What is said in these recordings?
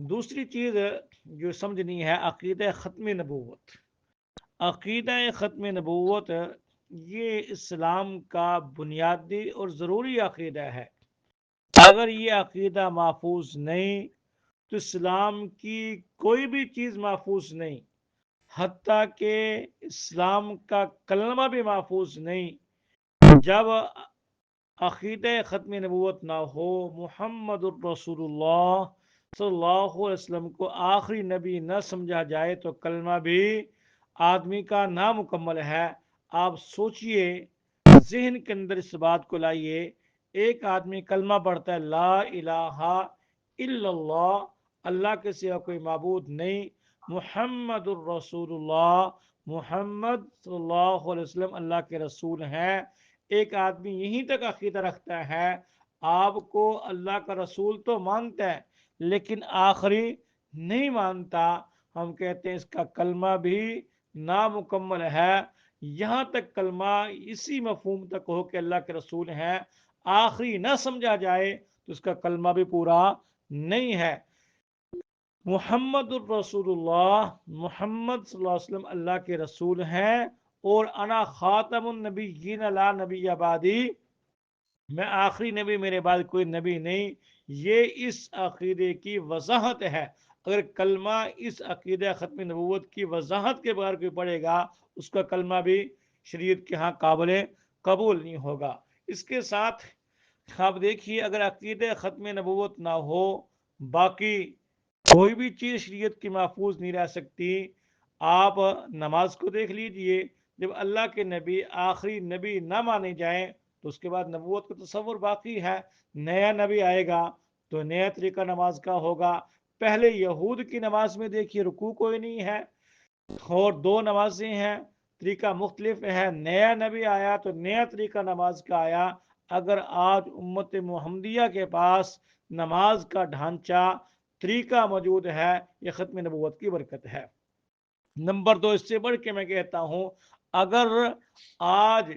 دوسری چیز جو سمجھنی ہے عقیدہ ختم نبوت. عقیدہ ختم نبوت یہ اسلام کا بنیادی اور ضروری عقیدہ ہے. اگر یہ عقیدہ محفوظ نہیں تو اسلام کی کوئی بھی چیز محفوظ نہیں، حتیٰ کہ اسلام کا کلمہ بھی محفوظ نہیں. جب عقیدہ ختم نبوت نہ ہو، محمد الرسول اللہ صلی اللہ علیہ وسلم کو آخری نبی نہ سمجھا جائے تو کلمہ بھی آدمی کا نامکمل ہے. آپ سوچئے، ذہن کے اندر اس بات کو لائیے، ایک آدمی کلمہ پڑھتا ہے لا الہ الا اللہ، اللہ کے سوا کوئی معبود نہیں، محمد الرسول اللہ، محمد صلی اللہ علیہ وسلم اللہ کے رسول ہیں. ایک آدمی یہیں تک عقیدہ رکھتا ہے، آپ کو اللہ کا رسول تو مانتا ہے لیکن آخری نہیں مانتا، ہم کہتے ہیں اس کا کلمہ بھی نامکمل ہے. یہاں تک کلمہ اسی مفہوم تک ہو کہ اللہ کے رسول ہیں، آخری نہ سمجھا جائے تو اس کا کلمہ بھی پورا نہیں ہے. محمد الرسول اللہ، محمد صلی اللہ علیہ وسلم اللہ کے رسول ہیں، اور انا خاتم النبیین لا نبی بعدی، میں آخری نبی، میرے بعد کوئی نبی نہیں. یہ اس عقیدے کی وضاحت ہے. اگر کلمہ اس عقیدہ ختم نبوت کی وضاحت کے بغیر کوئی پڑھے گا، اس کا کلمہ بھی شریعت کے ہاں قابل قبول نہیں ہوگا. اس کے ساتھ آپ دیکھیے، اگر عقیدہ ختم نبوت نہ ہو، باقی کوئی بھی چیز شریعت کی محفوظ نہیں رہ سکتی. آپ نماز کو دیکھ لیجئے، جب اللہ کے نبی آخری نبی نہ مانے جائیں تو اس کے بعد نبوت کا تصور باقی ہے. نیا نبی آئے گا تو نیا طریقہ نماز کا ہوگا. پہلے یہود کی نماز میں دیکھیے رکوع کوئی نہیں ہے اور دو نمازیں ہیں، طریقہ مختلف ہے. نیا نبی آیا تو نیا طریقہ نماز کا آیا. اگر آج امت محمدیہ کے پاس نماز کا ڈھانچہ، طریقہ موجود ہے، یہ ختم نبوت کی برکت ہے. نمبر دو، اس سے بڑھ کے میں کہتا ہوں، اگر آج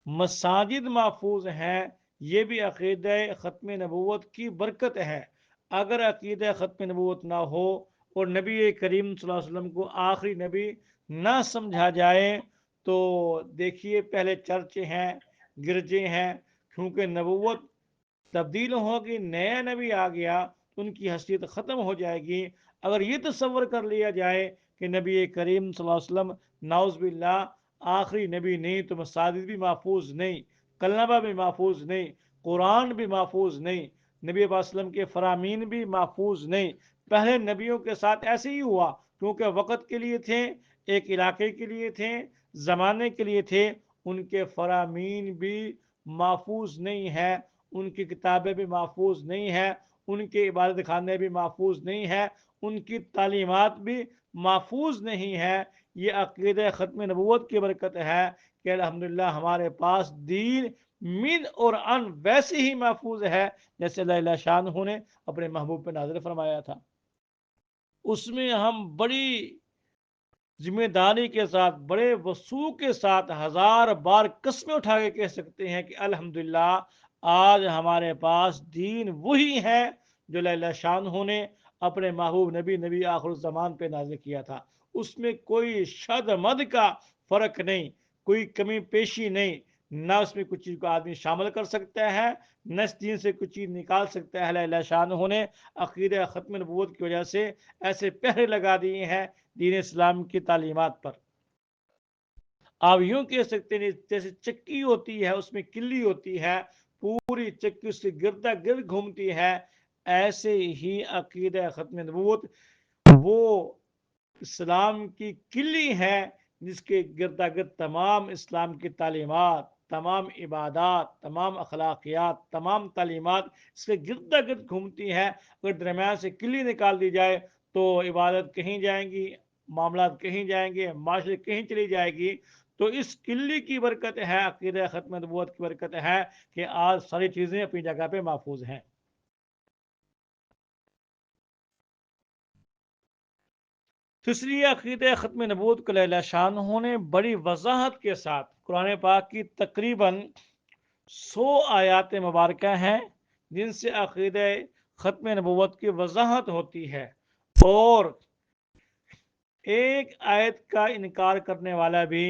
مساجد محفوظ ہیں، یہ بھی عقیدہ ختم نبوت کی برکت ہے. اگر عقیدہ ختم نبوت نہ ہو اور نبی کریم صلی اللہ علیہ وسلم کو آخری نبی نہ سمجھا جائے تو دیکھیے، پہلے چرچ ہیں، گرجے ہیں، کیونکہ نبوت تبدیل ہوگی، نیا نبی آ گیا تو ان کی حیثیت ختم ہو جائے گی. اگر یہ تصور کر لیا جائے کہ نبی کریم صلی اللہ علیہ وسلم نعوذ باللہ آخری نبی نہیں تو مساجد بھی محفوظ نہیں، کلمہ بھی محفوظ نہیں، قرآن بھی محفوظ نہیں، نبی علیہ وسلم کے فرامین بھی محفوظ نہیں. پہلے نبیوں کے ساتھ ایسے ہی ہوا، کیونکہ وقت کے لیے تھے، ایک علاقے کے لیے تھے، زمانے کے لیے تھے. ان کے فرامین بھی محفوظ نہیں ہے، ان کی کتابیں بھی محفوظ نہیں ہیں، ان کے عبادت خانے بھی محفوظ نہیں ہیں، ان کی تعلیمات بھی محفوظ نہیں ہے. یہ عقیدہ ختم نبوت کی برکت ہے کہ الحمدللہ ہمارے پاس دین من اور ان ویسے ہی محفوظ ہے جیسے اللہ شانہ نے اپنے محبوب پہ نازل فرمایا تھا. اس میں ہم بڑی ذمہ داری کے ساتھ، بڑے وسوع کے ساتھ ہزار بار قسمیں اٹھا کے کہہ سکتے ہیں کہ الحمدللہ آج ہمارے پاس دین وہی ہے جو اللہ شانہ نے اپنے محبوب نبی آخر الزمان پہ نازل کیا تھا. اس میں کوئی شد مد کا فرق نہیں، کوئی کمی پیشی نہیں، نہ اس میں کچھ چیز کو آدمی شامل کر سکتا ہے، نہ اس دین سے کچھ چیز نکال سکتا ہے. اللہ شانہ نے عقیدہ ختم نبوت کی وجہ سے ایسے پہرے لگا دیے ہیں دین اسلام کی تعلیمات پر. آپ یوں کہہ سکتے ہیں جیسے چکی ہوتی ہے، اس میں کلی ہوتی ہے، پوری چکی اس سے گردا گرد گھومتی ہے، ایسے ہی عقیدہ ختم نبوت وہ اسلام کی کلی ہے جس کے گردا گرد تمام اسلام کی تعلیمات، تمام عبادات، تمام اخلاقیات، تمام تعلیمات اس کے گردا گرد گھومتی ہے. اگر درمیان سے کلی نکال دی جائے تو عبادت کہیں جائیں گی، معاملات کہیں جائیں گے، معاشرے کہیں چلی جائے گی. تو اس کلی کی برکت ہے، عقیدہ ختم نبوت کی برکت ہے کہ آج ساری چیزیں اپنی جگہ پہ محفوظ ہیں. تو اس لیے عقیدہ ختم نبوت کو اللہ شانہ نے بڑی وضاحت کے ساتھ، قرآن پاک کی تقریباً 100 آیات مبارکہ ہیں جن سے عقیدہ ختم نبوت کی وضاحت ہوتی ہے، اور ایک آیت کا انکار کرنے والا بھی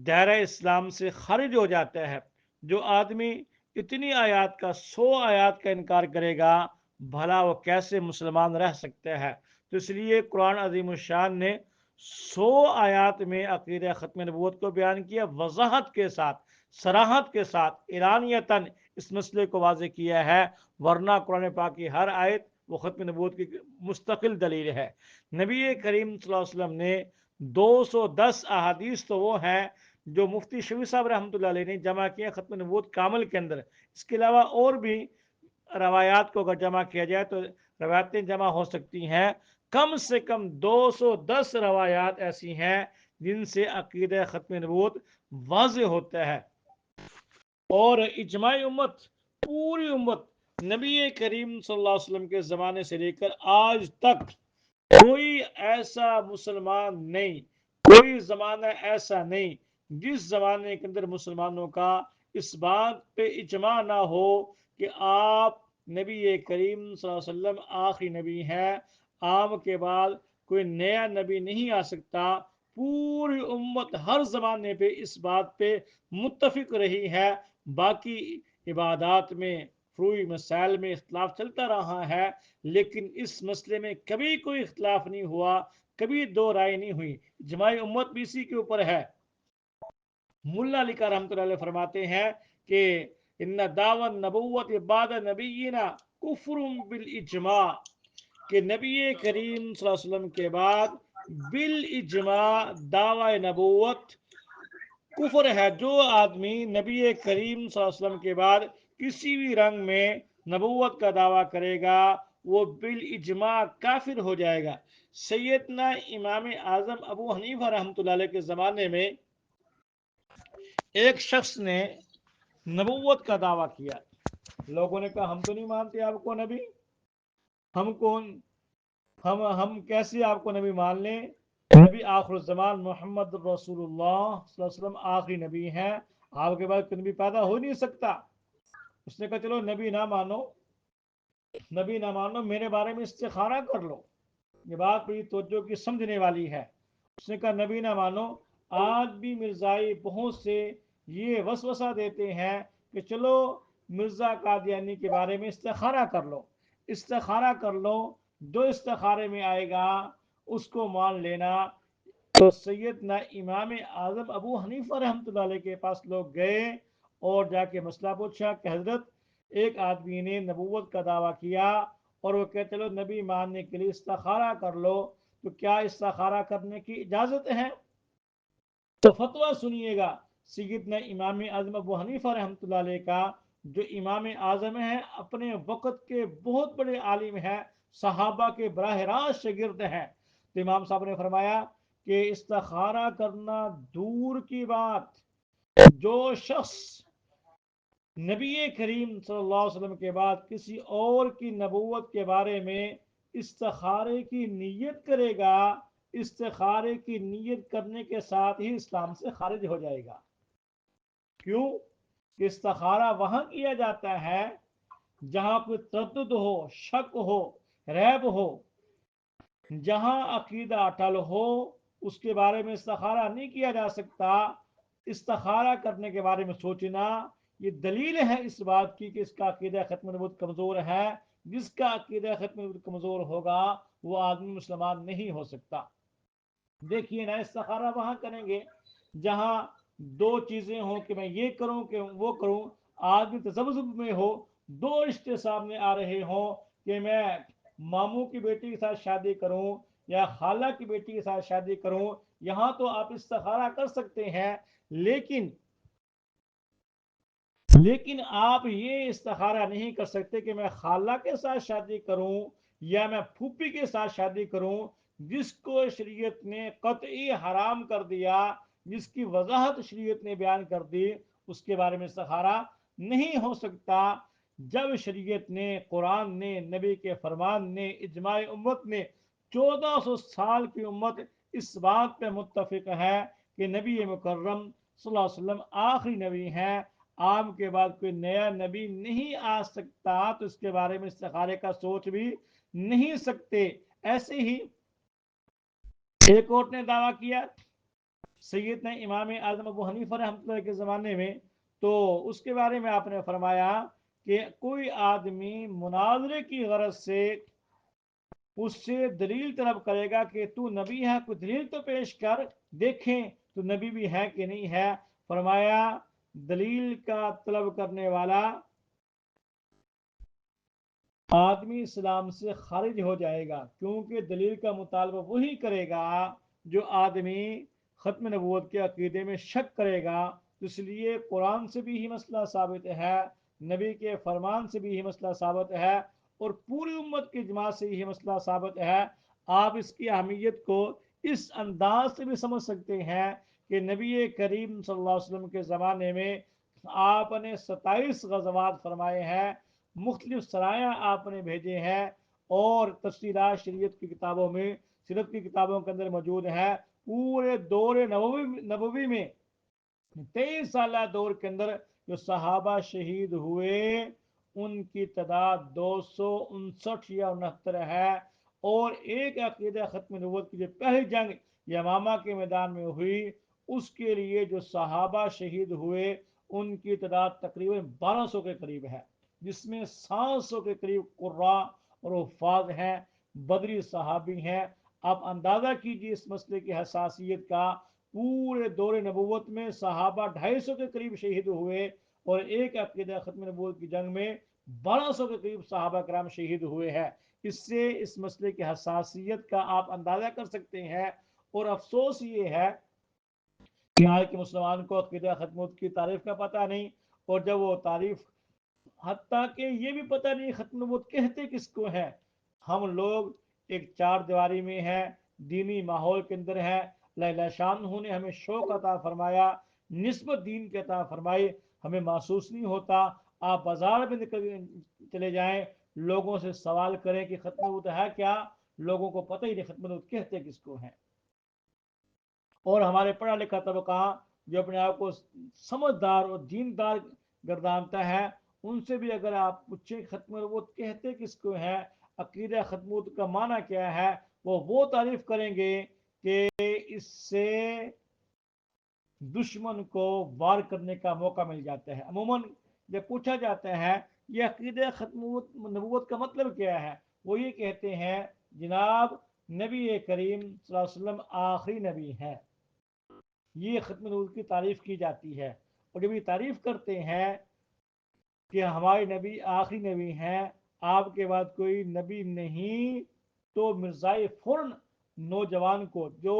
دائرہ اسلام سے خارج ہو جاتا ہے۔ جو آدمی اتنی آیات کا 100 آیات کا انکار کرے گا، بھلا وہ کیسے مسلمان رہ سکتے ہیں؟ تو اس لیے قرآن عظیم الشان نے 100 آیات میں عقیدہ ختم نبوت کو بیان کیا، وضاحت کے ساتھ، صراحت کے ساتھ، اعلانیتاً اس مسئلے کو واضح کیا ہے، ورنہ قرآن پاک کی ہر آیت وہ ختم نبوت کی مستقل دلیل ہے۔ نبی کریم صلی اللہ علیہ وسلم نے 210 احادیث تو وہ ہیں جو مفتی شفیع صاحب رحمۃ اللہ علیہ نے جمع کیا ختم نبوت کامل کے اندر۔ اس کے علاوہ اور بھی روایات کو اگر جمع کیا جائے تو روایتیں جمع ہو سکتی ہیں، کم سے کم 210 روایات ایسی ہیں جن سے عقیدہ ختم نبوت واضح ہوتا ہے۔ اور اجماع امت، پوری امت، نبی کریم صلی اللہ علیہ وسلم کے زمانے سے لے کر آج تک کوئی ایسا مسلمان نہیں، کوئی زمانہ ایسا نہیں جس زمانے کے اندر مسلمانوں کا اس بات پہ اجماع نہ ہو کہ آپ نبی کریم صلی اللہ علیہ وسلم آخری نبی ہیں، آپ کے بعد کوئی نیا نبی نہیں آ سکتا۔ پوری امت ہر زمانے پہ اس بات پہ متفق رہی ہے۔ باقی عبادات میں، فروعی مسائل میں اختلاف چلتا رہا ہے، لیکن اس مسئلے میں کبھی کوئی اختلاف نہیں ہوا، کبھی دو رائے نہیں ہوئی۔ اجماع امت بھی اسی کے اوپر ہے۔ ملا علی کا رحمۃ اللہ علیہ فرماتے ہیں کہ ان دعوی نبوت بعد نبینا کفر بالاجماع، کہ نبی کریم صلی اللہ علیہ وسلم کے بعد بالاجماع دعوی نبوت کفر ہے۔ جو آدمی نبی کریم صلی اللہ علیہ وسلم کے بعد کسی بھی رنگ میں نبوت کا دعویٰ کرے گا وہ بالاجماع کافر ہو جائے گا۔ سیدنا امام اعظم ابو حنیفہ رحمۃ اللہ علیہ کے زمانے میں ایک شخص نے نبوت کا دعویٰ کیا، لوگوں نے کہا ہم تو نہیں مانتے آپ کو نبی، ہم کیسے آپ کو نبی مان لیں؟ نبی آخر الزمان محمد رسول اللہ صلی اللہ علیہ وسلم آخری نبی ہیں، آپ کے بعد کوئی نبی پیدا ہو نہیں سکتا۔ اس نے کہا چلو نبی نہ مانو، میرے بارے میں استخارہ کر لو۔ یہ بات بڑی توجہ کی سمجھنے والی ہے۔ اس نے کہا نبی نہ مانو، آج بھی مرزائی بہت سے یہ وسوسہ دیتے ہیں کہ چلو مرزا قادیانی کے بارے میں استخارہ کر لو، استخارہ کر لو، جو استخارے میں آئے گا اس کو مان لینا۔ تو سیدنا امام اعظم ابو حنیفہ رحمۃ اللہ علیہ کے پاس لوگ گئے اور جا کے مسئلہ پوچھا کہ حضرت ایک آدمی نے نبوت کا دعویٰ کیا اور وہ کہتے چلو نبی ماننے کے لیے استخارہ کر لو، تو کیا استخارہ کرنے کی اجازت ہے؟ تو فتویٰ سنیے گا سیدنا امام اعظم ابو حنیفہ رحمۃ اللہ علیہ کا، جو امام اعظم ہیں، اپنے وقت کے بہت بڑے عالم ہیں، صحابہ کے براہ راست شاگرد ہیں۔ تو امام صاحب نے فرمایا کہ استخارہ کرنا دور کی بات، جو شخص نبی کریم صلی اللہ علیہ وسلم کے بعد کسی اور کی نبوت کے بارے میں استخارے کی نیت کرے گا، استخارے کی نیت کرنے کے ساتھ ہی اسلام سے خارج ہو جائے گا۔ کیوں کہ استخارہ وہاں کیا جاتا ہے جہاں کوئی تردد ہو، شک ہو، ریب ہو، جہاں عقیدہ اٹل ہو، اس کے بارے میں استخارہ نہیں کیا جا سکتا۔ استخارہ کرنے کے بارے میں سوچنا یہ دلیل ہے اس بات کی کہ اس کا عقیدہ ختم نبوت کمزور ہے۔ جس کا عقیدہ ختم نبوت کمزور ہوگا وہ آدمی مسلمان نہیں ہو سکتا۔ دیکھیے نا، استخارہ وہاں کریں گے جہاں دو چیزیں ہوں کہ میں یہ کروں کہ وہ کروں، آدمی تذبذب میں ہو، دو رشتے سامنے آ رہے ہوں کہ میں ماموں کی بیٹی کے ساتھ شادی کروں یا خالہ کی بیٹی کے ساتھ شادی کروں، یہاں تو آپ استخارہ کر سکتے ہیں، لیکن آپ یہ استخارہ نہیں کر سکتے کہ میں خالہ کے ساتھ شادی کروں یا میں پھوپھی کے ساتھ شادی کروں، جس کو شریعت نے قطعی حرام کر دیا، جس کی وضاحت شریعت نے بیان کر دی، اس کے بارے میں استخارہ نہیں ہو سکتا۔ جب شریعت نے، قرآن نے، نبی کے فرمان نے، اجماع امت نے، 1400 سال کی امت اس بات پہ متفق ہے کہ نبی مکرم صلی اللہ علیہ وسلم آخری نبی ہیں، آپ کے بعد کوئی نیا نبی نہیں آ سکتا تو اس کے بارے میں استخارے کا سوچ بھی نہیں سکتے۔ ایسے ہی ایک اور نے دعویٰ کیا سیدنا امام اعظم ابو حنیفہ رحمۃ اللہ کے زمانے میں، تو اس کے بارے میں آپ نے فرمایا کہ کوئی آدمی مناظرے کی غرض سے اس سے دلیل طلب کرے گا کہ تو نبی ہے، کوئی دلیل تو پیش کر، دیکھیں تو نبی بھی ہے کہ نہیں ہے۔ فرمایا دلیل کا طلب کرنے والا آدمی اسلام سے خارج ہو جائے گا، کیونکہ دلیل کا مطالبہ وہی کرے گا جو آدمی ختم نبوت کے عقیدے میں شک کرے گا۔ اس لیے قرآن سے بھی یہ مسئلہ ثابت ہے، نبی کے فرمان سے بھی یہ مسئلہ ثابت ہے، اور پوری امت کی اجماع سے یہ مسئلہ ثابت ہے۔ آپ اس کی اہمیت کو اس انداز سے بھی سمجھ سکتے ہیں کہ نبی کریم صلی اللہ علیہ وسلم کے زمانے میں آپ نے 27 غزوات فرمائے ہیں، مختلف سرایاں آپ نے بھیجے ہیں، اور تفصیلات شریعت کی کتابوں میں، سیرت کی کتابوں کے اندر موجود ہے۔ پورے دور نبوی میں 23 سالہ دور کے اندر جو صحابہ شہید ہوئے ان کی تعداد 259 یا 69 ہے، اور ایک عقیدہ ختم نبوت کی جو پہلی جنگ یمامہ کے میدان میں ہوئی اس کے لیے جو صحابہ شہید ہوئے ان کی تعداد تقریباً 1200 کے قریب ہے، جس میں 700 کے قریب قراء اور حفاظ ہیں، بدری صحابی ہیں۔ آپ اندازہ کیجئے اس مسئلے کی حساسیت کا، پورے دور نبوت میں صحابہ 250 کے قریب شہید ہوئے، اور ایک عقیدہ ختم نبوت کی جنگ میں 1200 کے قریب صحابہ کرام شہید ہوئے ہیں۔ اس سے اس مسئلے کی حساسیت کا آپ اندازہ کر سکتے ہیں۔ اور افسوس یہ ہے کہ آج کے مسلمان کو عقیدہ ختم نبوت کی تعریف کا پتہ نہیں، اور جب وہ تعریف، حتیٰ کہ یہ بھی پتہ نہیں ختم نبوت کہتے کس کو ہے۔ ہم لوگ ایک چار دیواری میں ہیں، دینی ماحول کے اندر ہے، اللہ شان نے ہمیں شوق عطا فرمایا، نسبت دین کے عطا فرمائی، ہمیں محسوس نہیں ہوتا۔ آپ بازار میں نکل چلے جائیں، لوگوں سے سوال کریں کہ ختم نبوت ہے کیا، لوگوں کو پتہ ہی نہیں ختم نبوت کہتے کس کو ہے۔ اور ہمارے پڑھا لکھا طبقہ جو اپنے آپ کو سمجھدار اور دیندار گردانتا ہے، ان سے بھی اگر آپ پوچھیں ختم نبوت کہتے کس کو ہے، عقیدہ ختم نبوت کا معنی کیا ہے، وہ تعریف کریں گے کہ اس سے دشمن کو وار کرنے کا موقع مل جاتا ہے۔ عموماً جب پوچھا جاتا ہے یہ عقیدہ ختم نبوت کا مطلب کیا ہے، وہ یہ کہتے ہیں جناب نبی کریم صلی اللہ علیہ وسلم آخری نبی ہے، یہ ختم نبوت کی تعریف کی جاتی ہے۔ اور جب یہ تعریف کرتے ہیں کہ ہمارے نبی آخری نبی ہیں، آپ کے بعد کوئی نبی نہیں، تو مرزائی فوراً نوجوان کو جو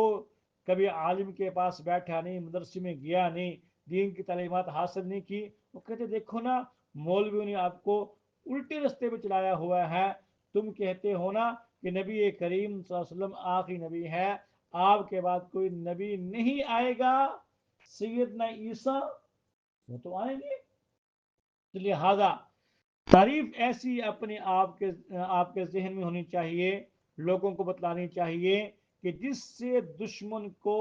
کبھی عالم کے پاس بیٹھا نہیں، مدرسے میں گیا نہیں، دین کی تعلیمات حاصل نہیں کی، وہ کہتے دیکھو نا مولویوں نے آپ کو الٹے رستے پہ چلایا ہوا ہے، تم کہتے ہو نا کہ نبی کریم صلی اللہ علیہ وسلم آخری نبی ہے، آپ کے بعد کوئی نبی نہیں آئے گا، سیدنا عیسیٰ وہ تو آئیں گے۔ لہذا تعریف ایسی اپنے آپ کے ذہن میں ہونی چاہیے، لوگوں کو بتلانی چاہیے کہ جس سے دشمن کو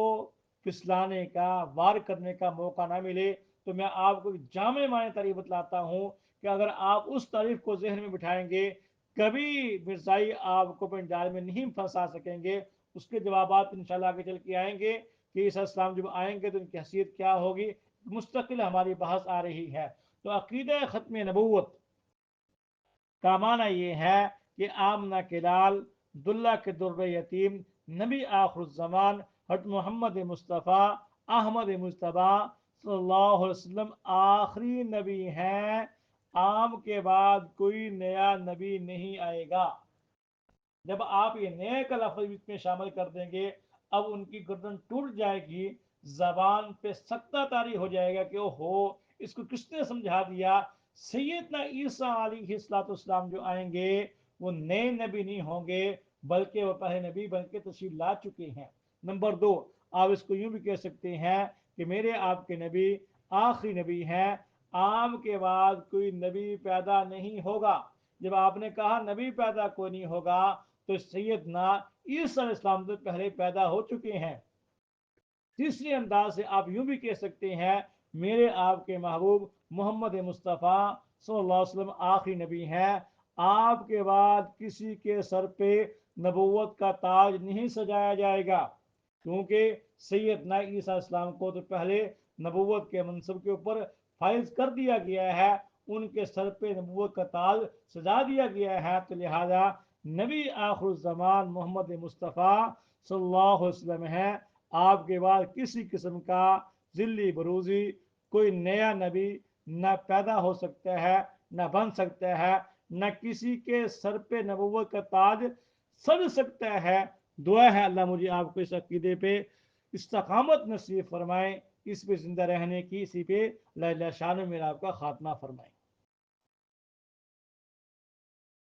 پھسلانے کا، وار کرنے کا موقع نہ ملے۔ تو میں آپ کو جامع معنی تعریف بتلاتا ہوں کہ اگر آپ اس تعریف کو ذہن میں بٹھائیں گے، کبھی مرزائی آپ کو اپنے جال میں نہیں پھنسا سکیں گے۔ اس کے جوابات انشاءاللہ آگے چل کے آئیں گے کہ عیسیٰ السلام جب آئیں گے تو ان کی حیثیت کیا ہوگی، مستقل ہماری بحث آ رہی ہے۔ تو عقیدہ ختم نبوت کا معنی یہ ہے کہ آمنہ کے لال، دلہ کے در یتیم، نبی آخر الزمان حضرت محمد مصطفیٰ احمد مصطفیٰ صلی اللہ علیہ وسلم آخری نبی ہیں، آپ کے بعد کوئی نیا نبی نہیں آئے گا۔ جب آپ یہ نئے کا لفظ اس میں شامل کر دیں گے، اب ان کی گردن ٹوٹ جائے گی، زبان پہ سکتہ طاری ہو جائے گا کہ او ہو اس کو کس نے سمجھا دیا۔ سیدنا عیسیٰ علیہ السلام جو آئیں گے وہ نئے نبی نہیں ہوں گے، بلکہ وہ پہلے نبی بن کے تشریف لا چکے ہیں۔ نمبر 2، آپ اس کو یوں بھی کہہ سکتے ہیں کہ میرے آپ کے نبی آخری نبی ہیں، آپ کے بعد کوئی نبی پیدا نہیں ہوگا۔ جب آپ نے کہا نبی پیدا کوئی نہیں ہوگا تو سیدنا عیسیٰ علیہ السلام تو پہلے پیدا ہو چکے ہیں۔ تیسرے انداز سے آپ یوں بھی کہہ سکتے ہیں میرے آپ کے محبوب محمد مصطفیٰ صلی اللہ علیہ وسلم آخری نبی ہیں، آپ کے بعد کسی کے سر پہ نبوت کا تاج نہیں سجایا جائے گا، کیونکہ سیدنا عیسیٰ علیہ السلام کو تو پہلے نبوت کے منصب کے اوپر فائز کر دیا گیا ہے، ان کے سر پہ نبوت کا تاج سجا دیا گیا ہے، تو لہذا نبی آخر الزمان محمد مصطفیٰ صلی اللہ علیہ وسلم ہیں، آپ کے بعد کسی قسم کا ذلی بروزی کوئی نیا نبی نہ پیدا ہو سکتا ہے، نہ بن سکتا ہے، نہ کسی کے سر پہ نبوت کا تاج سج سکتا ہے۔ دعا ہے اللہ مجھے آپ کو اس عقیدے پہ استقامت نصیب فرمائے، اس پہ زندہ رہنے کی، اسی پہ لا الہ الا اللہ شان میں آپ کا خاتمہ فرمائے۔